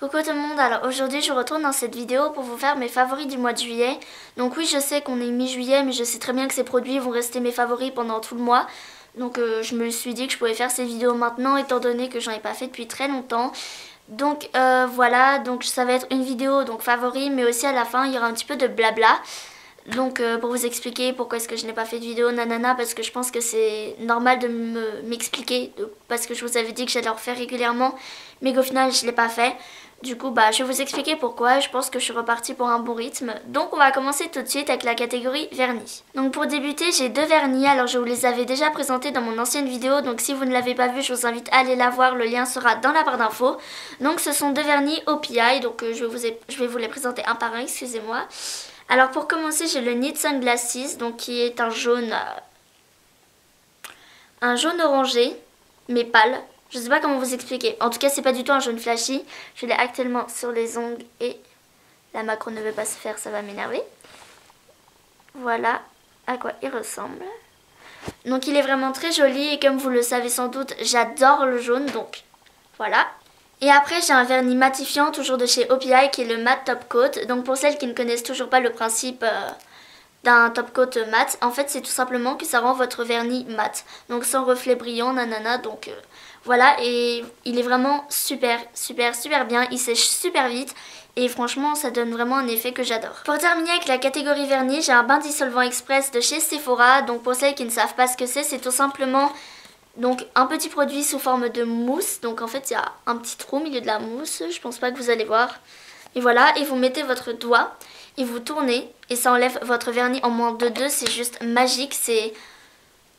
Coucou tout le monde, alors aujourd'hui je retourne dans cette vidéo pour vous faire mes favoris du mois de juillet. Donc oui, je sais qu'on est mi-juillet, mais je sais très bien que ces produits vont rester mes favoris pendant tout le mois. Donc je me suis dit que je pouvais faire ces vidéos maintenant étant donné que j'en ai pas fait depuis très longtemps. Donc voilà, donc ça va être une vidéo donc favoris, mais aussi à la fin il y aura un petit peu de blabla. Donc pour vous expliquer pourquoi est-ce que je n'ai pas fait de vidéo nanana, parce que je pense que c'est normal de m'expliquer, parce que je vous avais dit que j'allais en refaire régulièrement, mais qu'au final je ne l'ai pas fait. Du coup je vais vous expliquer pourquoi. Je pense que je suis repartie pour un bon rythme. Donc on va commencer tout de suite avec la catégorie vernis. Donc pour débuter j'ai deux vernis, alors je vous les avais déjà présentés dans mon ancienne vidéo, donc si vous ne l'avez pas vu je vous invite à aller la voir, le lien sera dans la barre d'infos. Donc ce sont deux vernis OPI, donc je vais vous les présenter un par un, excusez-moi. Alors pour commencer j'ai le Knit Sunglasses, donc qui est un jaune orangé mais pâle. Je sais pas comment vous expliquer. En tout cas c'est pas du tout un jaune flashy. Je l'ai actuellement sur les ongles et la macro ne veut pas se faire, ça va m'énerver. Voilà à quoi il ressemble. Donc il est vraiment très joli et comme vous le savez sans doute j'adore le jaune, donc voilà. Et après j'ai un vernis matifiant toujours de chez OPI qui est le Matte Top Coat. Donc pour celles qui ne connaissent toujours pas le principe d'un top coat mat, en fait c'est tout simplement que ça rend votre vernis mat. Donc sans reflet brillant, nanana, donc voilà. Et il est vraiment super bien, il sèche super vite. Et franchement ça donne vraiment un effet que j'adore. Pour terminer avec la catégorie vernis, j'ai un bain dissolvant express de chez Sephora. Donc pour celles qui ne savent pas ce que c'est tout simplement... Donc un petit produit sous forme de mousse, donc en fait il y a un petit trou au milieu de la mousse, je pense pas que vous allez voir. Et voilà, et vous mettez votre doigt et vous tournez et ça enlève votre vernis en moins de 2, c'est juste magique, c'est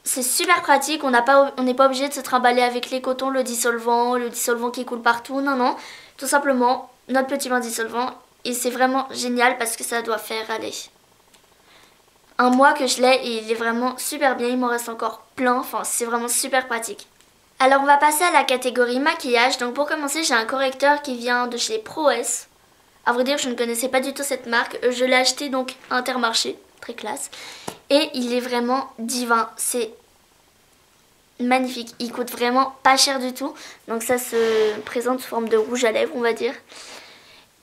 super pratique, on n'est pas obligé de se trimballer avec les cotons, le dissolvant qui coule partout, non, tout simplement notre petit bain dissolvant et c'est vraiment génial parce que ça doit faire aller un mois que je l'ai et il est vraiment super bien, il m'en reste encore plein, enfin c'est vraiment super pratique. Alors on va passer à la catégorie maquillage, donc pour commencer j'ai un correcteur qui vient de chez Prowess. À vrai dire je ne connaissais pas du tout cette marque, je l'ai acheté donc à Intermarché, très classe. Et il est vraiment divin, c'est magnifique, il coûte vraiment pas cher du tout. Donc ça se présente sous forme de rouge à lèvres on va dire.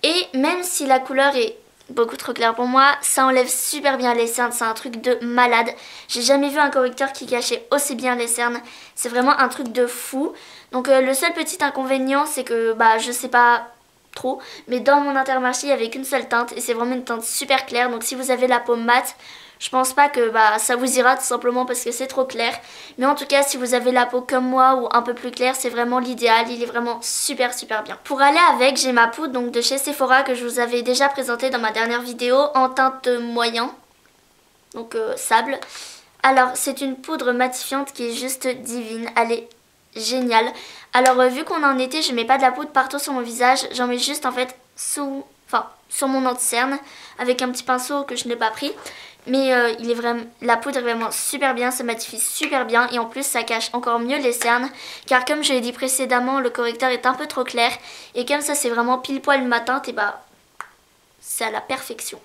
Et même si la couleur est beaucoup trop clair pour moi, ça enlève super bien les cernes, c'est un truc de malade. J'ai jamais vu un correcteur qui cachait aussi bien les cernes, c'est vraiment un truc de fou. Donc le seul petit inconvénient c'est que je sais pas trop, mais dans mon Intermarché il y avait qu'une seule teinte et c'est vraiment une teinte super claire. Donc si vous avez la peau mate, je pense pas que ça vous ira tout simplement parce que c'est trop clair. Mais en tout cas si vous avez la peau comme moi ou un peu plus claire, c'est vraiment l'idéal. Il est vraiment super bien. Pour aller avec, j'ai ma poudre donc de chez Sephora que je vous avais déjà présentée dans ma dernière vidéo en teinte moyen. Donc sable. Alors c'est une poudre matifiante qui est juste divine. Elle est géniale. Alors vu qu'on est en été, je mets pas de la poudre partout sur mon visage. J'en mets juste en fait sur mon anti-cerne avec un petit pinceau que je n'ai pas pris. Mais la poudre est vraiment super bien, ça matifie super bien et en plus ça cache encore mieux les cernes. Car comme je l'ai dit précédemment, le correcteur est un peu trop clair. Et comme ça c'est vraiment pile poil ma teinte, et c'est à la perfection.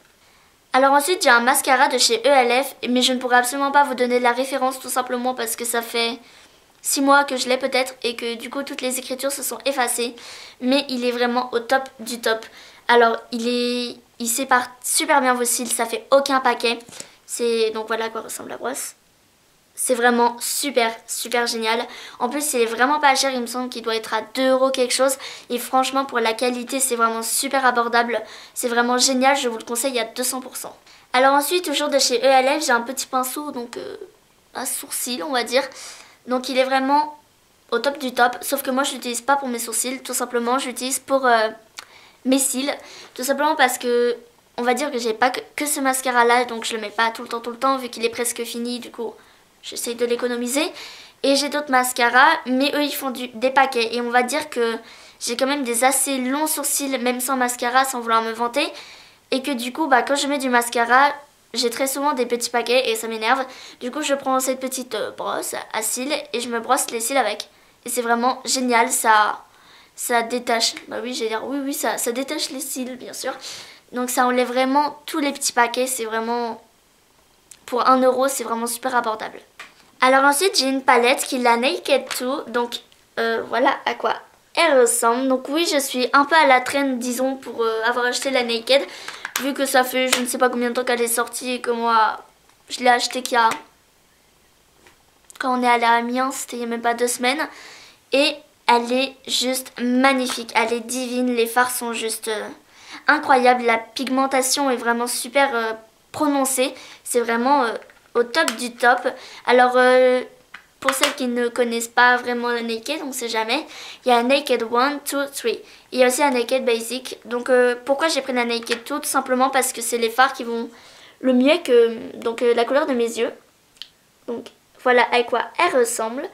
Alors ensuite j'ai un mascara de chez ELF, mais je ne pourrais absolument pas vous donner la référence tout simplement parce que ça fait 6 mois que je l'ai peut-être et que du coup toutes les écritures se sont effacées. Mais il est vraiment au top du top. Alors il sépare super bien vos cils, ça fait aucun paquet. Donc voilà à quoi ressemble la brosse. C'est vraiment super génial. En plus il est vraiment pas cher, il me semble qu'il doit être à 2 € quelque chose. Et franchement pour la qualité c'est vraiment super abordable. C'est vraiment génial, je vous le conseille à 200%. Alors ensuite toujours de chez ELF j'ai un petit pinceau, donc un sourcil on va dire. Donc il est vraiment au top du top. Sauf que moi je l'utilise pas pour mes sourcils, tout simplement je l'utilise pour... mes cils, tout simplement parce que on va dire que j'ai pas que ce mascara là, donc je le mets pas tout le temps vu qu'il est presque fini, du coup j'essaye de l'économiser. Et j'ai d'autres mascaras, mais eux ils font des paquets et on va dire que j'ai quand même des assez longs sourcils même sans mascara, sans vouloir me vanter. Et que du coup quand je mets du mascara, j'ai très souvent des petits paquets et ça m'énerve. Du coup je prends cette petite brosse à cils et je me brosse les cils avec. Et c'est vraiment génial, ça détache, oui j'allais dire oui ça détache les cils bien sûr. Donc ça enlève vraiment tous les petits paquets, c'est vraiment, pour 1 €, c'est vraiment super abordable. Alors ensuite j'ai une palette qui est la Naked 2, donc voilà à quoi elle ressemble. Donc oui, je suis un peu à la traîne, disons, pour avoir acheté la Naked. Vu que ça fait je ne sais pas combien de temps qu'elle est sortie et que moi, je l'ai acheté qu'il y a... Quand on est allé à Amiens, c'était il n'y a même pas 2 semaines. Et elle est juste magnifique, elle est divine, les fards sont juste incroyables. La pigmentation est vraiment super prononcée, c'est vraiment au top du top. Alors pour celles qui ne connaissent pas vraiment la Naked, on ne sait jamais, il y a Naked 1, 2, 3. Il y a aussi un Naked Basic. Donc pourquoi j'ai pris la Naked 2? Tout simplement parce que c'est les fards qui vont le mieux que donc, la couleur de mes yeux. Donc voilà à quoi elle ressemble.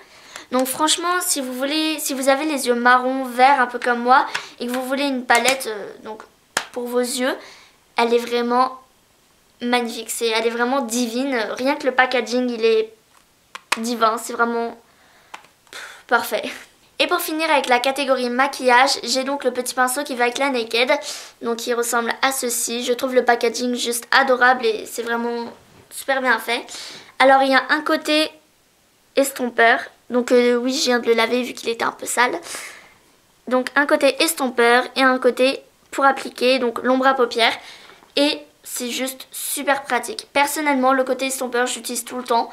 Donc franchement, si vous avez les yeux marron, vert, un peu comme moi, et que vous voulez une palette donc pour vos yeux, elle est vraiment magnifique. Elle est vraiment divine. Rien que le packaging, il est divin. C'est vraiment parfait. Et pour finir avec la catégorie maquillage, j'ai donc le petit pinceau qui va avec la Naked. Donc il ressemble à ceci. Je trouve le packaging juste adorable et c'est vraiment super bien fait. Alors il y a un côté estompeur. Donc oui, je viens de le laver vu qu'il était un peu sale. Donc un côté estompeur et un côté pour appliquer, donc l'ombre à paupières. Et c'est juste super pratique. Personnellement, le côté estompeur, j'utilise tout le temps.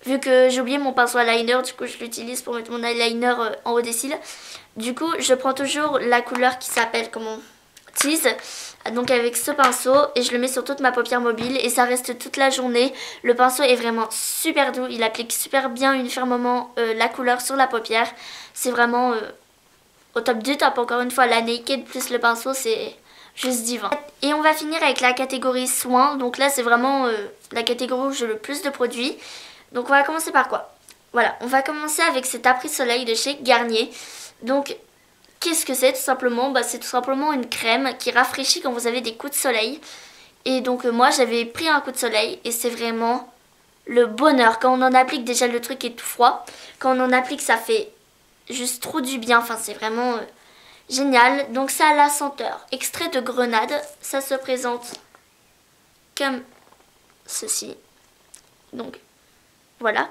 Vu que j'ai oublié mon pinceau eyeliner, du coup je l'utilise pour mettre mon eyeliner en haut des cils. Du coup, je prends toujours la couleur qui s'appelle comment Tease, donc avec ce pinceau, et je le mets sur toute ma paupière mobile et ça reste toute la journée. Le pinceau est vraiment super doux, il applique super bien uniformément la couleur sur la paupière. C'est vraiment au top du top. Encore une fois, la Naked plus le pinceau, c'est juste divin. Et on va finir avec la catégorie soins. Donc là, c'est vraiment la catégorie où j'ai le plus de produits. Donc on va commencer par quoi? Voilà, on va commencer avec cet après-soleil de chez Garnier. Donc qu'est-ce que c'est tout simplement? C'est tout simplement une crème qui rafraîchit quand vous avez des coups de soleil. Et donc moi j'avais pris un coup de soleil et c'est vraiment le bonheur. Quand on en applique, déjà le truc est tout froid. Quand on en applique, ça fait juste trop du bien. Enfin c'est vraiment génial. Donc ça a la senteur extrait de grenade. Ça se présente comme ceci. Donc voilà,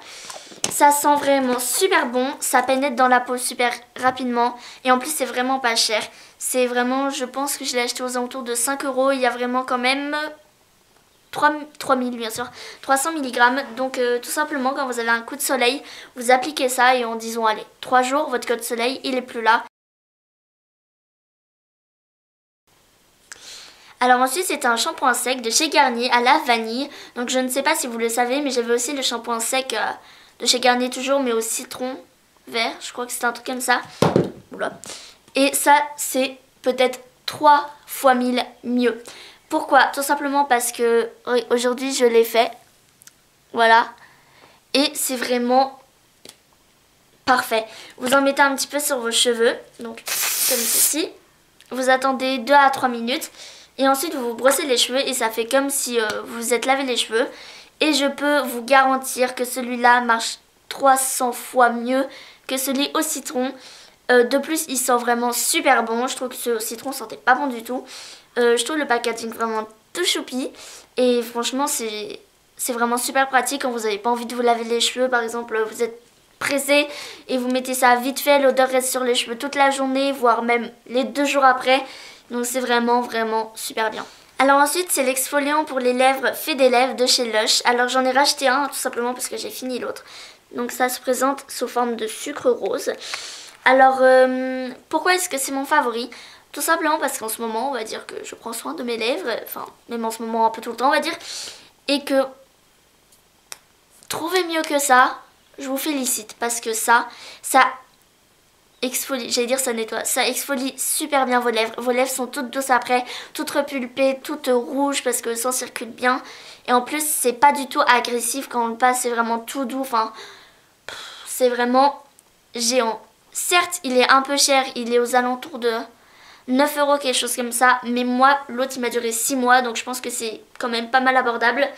ça sent vraiment super bon, ça pénètre dans la peau super rapidement et en plus c'est vraiment pas cher. C'est vraiment, je pense que je l'ai acheté aux alentours de 5 €, il y a vraiment quand même 3000 bien sûr, 300 mg. Donc tout simplement quand vous avez un coup de soleil, vous appliquez ça et en disons allez, 3 jours, votre coup de soleil il est plus là. Alors ensuite c'est un shampoing sec de chez Garnier à la vanille. Donc je ne sais pas si vous le savez mais j'avais aussi le shampoing sec de chez Garnier toujours mais au citron vert. Je crois que c'est un truc comme ça. Oula. Et ça c'est peut-être 3 fois 1000 mieux. Pourquoi? Tout simplement parce que aujourd'hui je l'ai fait. Voilà. Et c'est vraiment parfait. Vous en mettez un petit peu sur vos cheveux. Donc comme ceci. Vous attendez 2 à 3 minutes. Et ensuite vous vous brossez les cheveux et ça fait comme si vous vous êtes lavé les cheveux. Et je peux vous garantir que celui-là marche 300 fois mieux que celui au citron. De plus il sent vraiment super bon. Je trouve que celui au citron sentait pas bon du tout. Je trouve le packaging vraiment tout choupi. Et franchement c'est vraiment super pratique quand vous n'avez pas envie de vous laver les cheveux. Par exemple vous êtes pressé et vous mettez ça vite fait. L'odeur reste sur les cheveux toute la journée, voire même les 2 jours après. Donc c'est vraiment super bien. Alors ensuite c'est l'exfoliant pour les lèvres fait des lèvres de chez Lush. Alors j'en ai racheté un tout simplement parce que j'ai fini l'autre. Donc ça se présente sous forme de sucre rose. Alors pourquoi est-ce que c'est mon favori? Tout simplement parce qu'en ce moment on va dire que je prends soin de mes lèvres. Enfin même en ce moment un peu tout le temps on va dire. Et que trouver mieux que ça, je vous félicite. Parce que ça exfolie, j'allais dire ça nettoie, ça exfolie super bien vos lèvres. Vos lèvres sont toutes douces après, toutes repulpées, toutes rouges parce que le sang circule bien. Et en plus c'est pas du tout agressif quand on le passe, c'est vraiment tout doux, enfin c'est vraiment géant. Certes il est un peu cher, il est aux alentours de 9 €, quelque chose comme ça. Mais moi l'autre il m'a duré 6 mois donc je pense que c'est quand même pas mal abordable.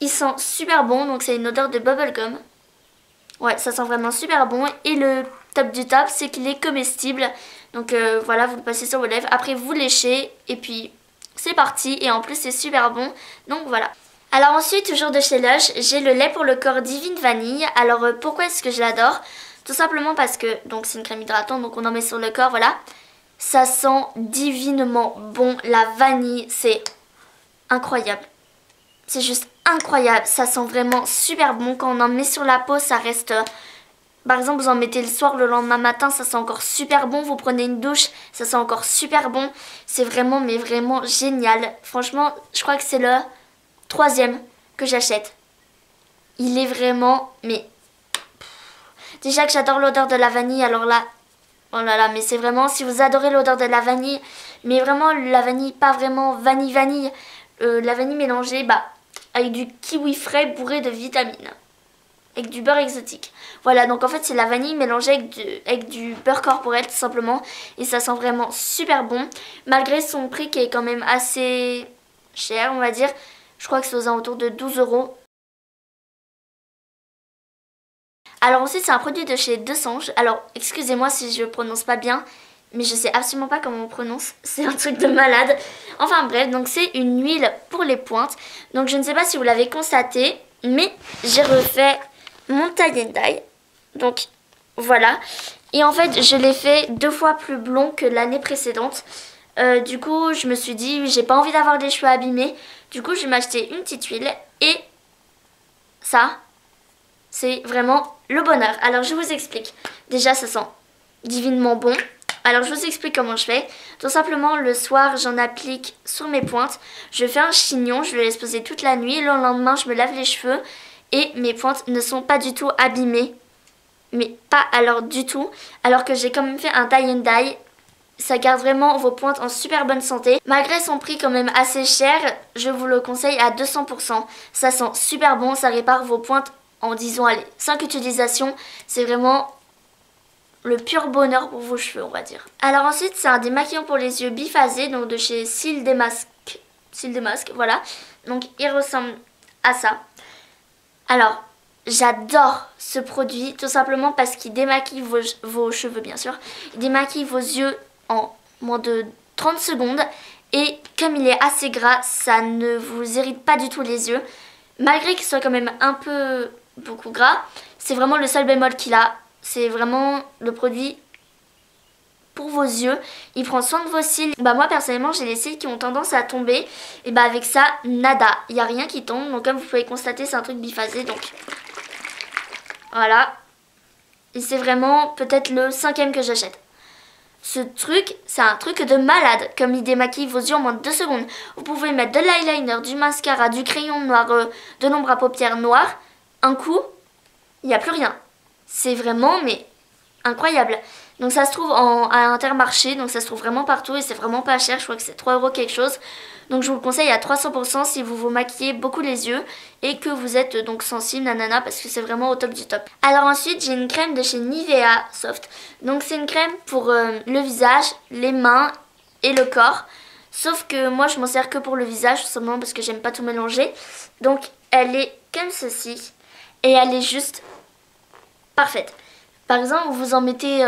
Il sent super bon, donc c'est une odeur de bubblegum. Ouais, ça sent vraiment super bon. Et le top du top, c'est qu'il est comestible. Donc voilà, vous le passez sur vos lèvres. Après, vous léchez et puis c'est parti. Et en plus, c'est super bon. Donc voilà. Alors ensuite, toujours de chez Lush, j'ai le lait pour le corps Divine Vanille. Alors pourquoi est-ce que je l'adore? Tout Tout simplement parce que, donc c'est une crème hydratante, donc on en met sur le corps, voilà. Ça sent divinement bon. La vanille, c'est incroyable. C'est juste incroyable. Ça sent vraiment super bon. Quand on en met sur la peau, ça reste... Par exemple, vous en mettez le soir, le lendemain matin, ça sent encore super bon. Vous prenez une douche, ça sent encore super bon. C'est vraiment, mais vraiment génial. Franchement, je crois que c'est le 3e que j'achète. Il est vraiment, mais... Déjà que j'adore l'odeur de la vanille, alors là... Oh là là, mais c'est vraiment, si vous adorez l'odeur de la vanille, mais vraiment la vanille, pas vraiment vanille, la vanille mélangée avec du kiwi frais bourré de vitamines. Avec du beurre exotique. Voilà, donc en fait c'est la vanille mélangée avec du beurre corporel tout simplement. Et ça sent vraiment super bon. Malgré son prix qui est quand même assez cher, on va dire. Je crois que c'est aux alentours de 12 €. Alors ensuite c'est un produit de chez Desange. Alors excusez-moi si je prononce pas bien, mais je sais absolument pas comment on prononce. C'est un truc de malade. Enfin bref, donc c'est une huile pour les pointes. Donc je ne sais pas si vous l'avez constaté, mais j'ai refait mon tie and dye. Donc voilà. Et en fait je l'ai fait 2 fois plus blond que l'année précédente. Du coup je me suis dit j'ai pas envie d'avoir des cheveux abîmés. Du coup je vais m'acheter une petite huile. Et ça c'est vraiment le bonheur. Alors je vous explique. Déjà ça sent divinement bon. Alors je vous explique comment je fais. Tout simplement le soir j'en applique sur mes pointes. Je fais un chignon, je le laisse poser toute la nuit. Le lendemain je me lave les cheveux. Et mes pointes ne sont pas du tout abîmées. Mais pas alors du tout. Alors que j'ai quand même fait un tie and dye. Ça garde vraiment vos pointes en super bonne santé. Malgré son prix quand même assez cher, je vous le conseille à 200%. Ça sent super bon, ça répare vos pointes en disons allez 5 utilisations. C'est vraiment le pur bonheur pour vos cheveux on va dire. Alors ensuite c'est un démaquillant pour les yeux biphasé. Donc de chez Cils Démasque. Cils Démasque, voilà. Donc il ressemble à ça. Alors, j'adore ce produit tout simplement parce qu'il démaquille vos cheveux bien sûr. Il démaquille vos yeux en moins de 30 secondes. Et comme il est assez gras, ça ne vous irrite pas du tout les yeux. Malgré qu'il soit quand même un peu beaucoup gras, c'est vraiment le seul bémol qu'il a. C'est vraiment le produit pour vos yeux. Il prend soin de vos cils. Moi personnellement j'ai les cils qui ont tendance à tomber. Et avec ça, nada. Il n'y a rien qui tombe. Donc comme vous pouvez constater c'est un truc biphasé. Donc voilà. Et c'est vraiment peut-être le 5e que j'achète. Ce truc, c'est un truc de malade. Comme il démaquille vos yeux en moins de 2 secondes. Vous pouvez mettre de l'eyeliner, du mascara, du crayon noir, de l'ombre à paupières noire. Un coup, il n'y a plus rien. C'est vraiment mais incroyable. Donc ça se trouve à Intermarché, donc ça se trouve vraiment partout et c'est vraiment pas cher, je crois que c'est 3 € quelque chose. Donc je vous le conseille à 300% si vous vous maquillez beaucoup les yeux et que vous êtes donc sensible, nanana, parce que c'est vraiment au top du top. Alors ensuite j'ai une crème de chez Nivea Soft. Donc c'est une crème pour le visage, les mains et le corps. Sauf que moi je m'en sers que pour le visage, tout simplement parce que j'aime pas tout mélanger. Donc elle est comme ceci et elle est juste parfaite. Par exemple, vous en mettez,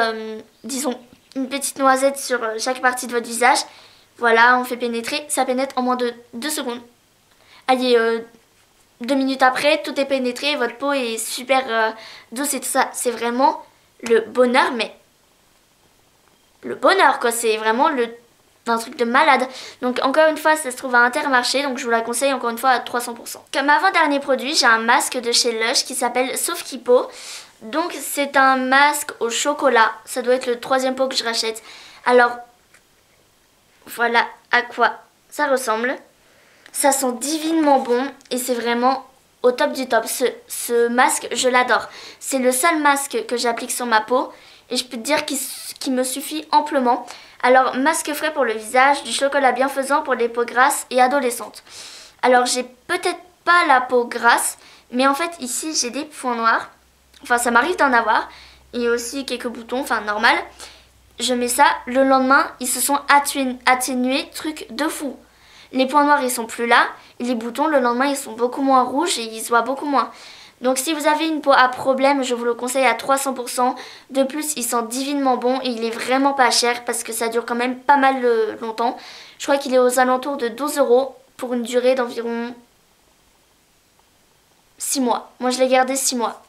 disons, une petite noisette sur chaque partie de votre visage. Voilà, on fait pénétrer. Ça pénètre en moins de 2 secondes. Allez, 2 minutes après, tout est pénétré. Votre peau est super douce et tout ça. C'est vraiment le bonheur, mais... Le bonheur, quoi. C'est vraiment un truc de malade. Donc, encore une fois, ça se trouve à Intermarché. Donc, je vous la conseille encore une fois à 300%. Comme avant-dernier produit, j'ai un masque de chez Lush qui s'appelle Soft Peau. Donc c'est un masque au chocolat. Ça doit être le 3e pot que je rachète. Alors voilà à quoi ça ressemble. Ça sent divinement bon et c'est vraiment au top du top. Ce masque, je l'adore. C'est le seul masque que j'applique sur ma peau et je peux te dire qu'il me suffit amplement. Alors masque frais pour le visage, du chocolat bienfaisant pour les peaux grasses et adolescentes. Alors j'ai peut-être pas la peau grasse, mais en fait ici j'ai des points noirs. Enfin, ça m'arrive d'en avoir. Et aussi quelques boutons, enfin normal. Je mets ça, le lendemain, ils se sont atténués, truc de fou. Les points noirs, ils sont plus là. Et les boutons, le lendemain, ils sont beaucoup moins rouges et ils se voient beaucoup moins. Donc si vous avez une peau à problème, je vous le conseille à 300%. De plus, il sent divinement bon et il est vraiment pas cher parce que ça dure quand même pas mal longtemps. Je crois qu'il est aux alentours de 12 € pour une durée d'environ 6 mois. Moi, je l'ai gardé 6 mois.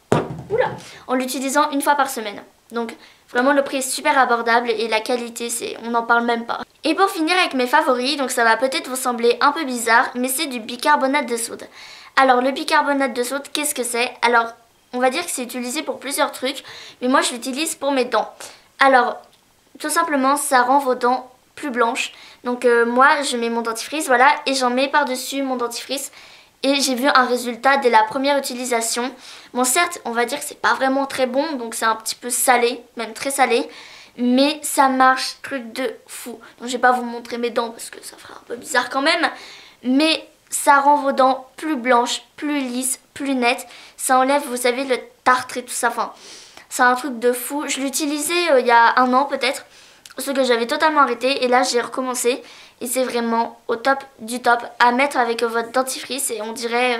en l'utilisant une fois par semaine. Donc vraiment le prix est super abordable et la qualité, on n'en parle même pas. Et pour finir avec mes favoris, donc ça va peut-être vous sembler un peu bizarre, mais c'est du bicarbonate de soude. Alors le bicarbonate de soude, qu'est-ce que c'est? Alors on va dire que c'est utilisé pour plusieurs trucs, mais moi je l'utilise pour mes dents. Alors tout simplement ça rend vos dents plus blanches. Donc moi je mets mon dentifrice, voilà, et j'en mets par-dessus mon dentifrice. Et j'ai vu un résultat dès la première utilisation. Bon certes, on va dire que c'est pas vraiment très bon, donc c'est un petit peu salé, même très salé. Mais ça marche, truc de fou. Donc je vais pas vous montrer mes dents parce que ça fera un peu bizarre quand même. Mais ça rend vos dents plus blanches, plus lisses, plus nettes. Ça enlève, vous savez, le tartre et tout ça. Enfin, c'est un truc de fou. Je l'utilisais il y a un an peut-être. Ce que j'avais totalement arrêté et là j'ai recommencé et c'est vraiment au top du top à mettre avec votre dentifrice et on dirait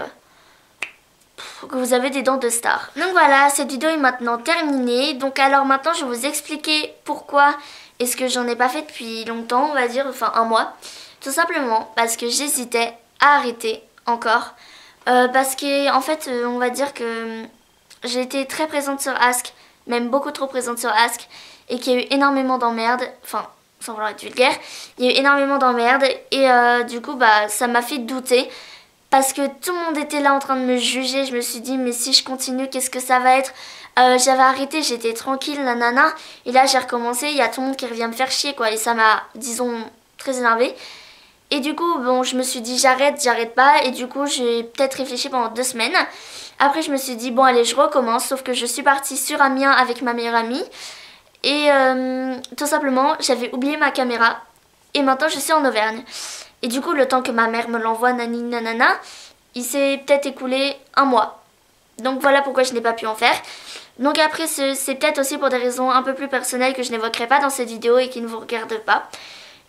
que vous avez des dents de star. Donc voilà, cette vidéo est maintenant terminée. Donc alors maintenant je vais vous expliquer pourquoi est-ce que j'en ai pas fait depuis longtemps, on va dire, enfin un mois. Tout simplement parce que j'hésitais à arrêter encore. Parce que en fait on va dire que j'ai été très présente sur Ask, même beaucoup trop présente sur Ask. Et qu'il y a eu énormément d'emmerdes, enfin sans vouloir être vulgaire, il y a eu énormément d'emmerdes et du coup bah ça m'a fait douter parce que tout le monde était là en train de me juger. Je me suis dit mais si je continue qu'est-ce que ça va être? J'avais arrêté, j'étais tranquille, nanana, et là j'ai recommencé, il y a tout le monde qui revient me faire chier quoi et ça m'a disons très énervée. Et du coup bon je me suis dit j'arrête pas et du coup j'ai peut-être réfléchi pendant 2 semaines. Après je me suis dit bon allez je recommence, sauf que je suis partie sur Amiens avec ma meilleure amie. Et tout simplement, j'avais oublié ma caméra et maintenant je suis en Auvergne. Et du coup, le temps que ma mère me l'envoie, nani nanana, il s'est peut-être écoulé un mois. Donc voilà pourquoi je n'ai pas pu en faire. Donc après, c'est peut-être aussi pour des raisons un peu plus personnelles que je n'évoquerai pas dans cette vidéo et qui ne vous regardent pas.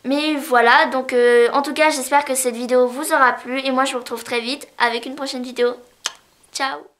Mais voilà, donc en tout cas, j'espère que cette vidéo vous aura plu et moi je vous retrouve très vite avec une prochaine vidéo. Ciao!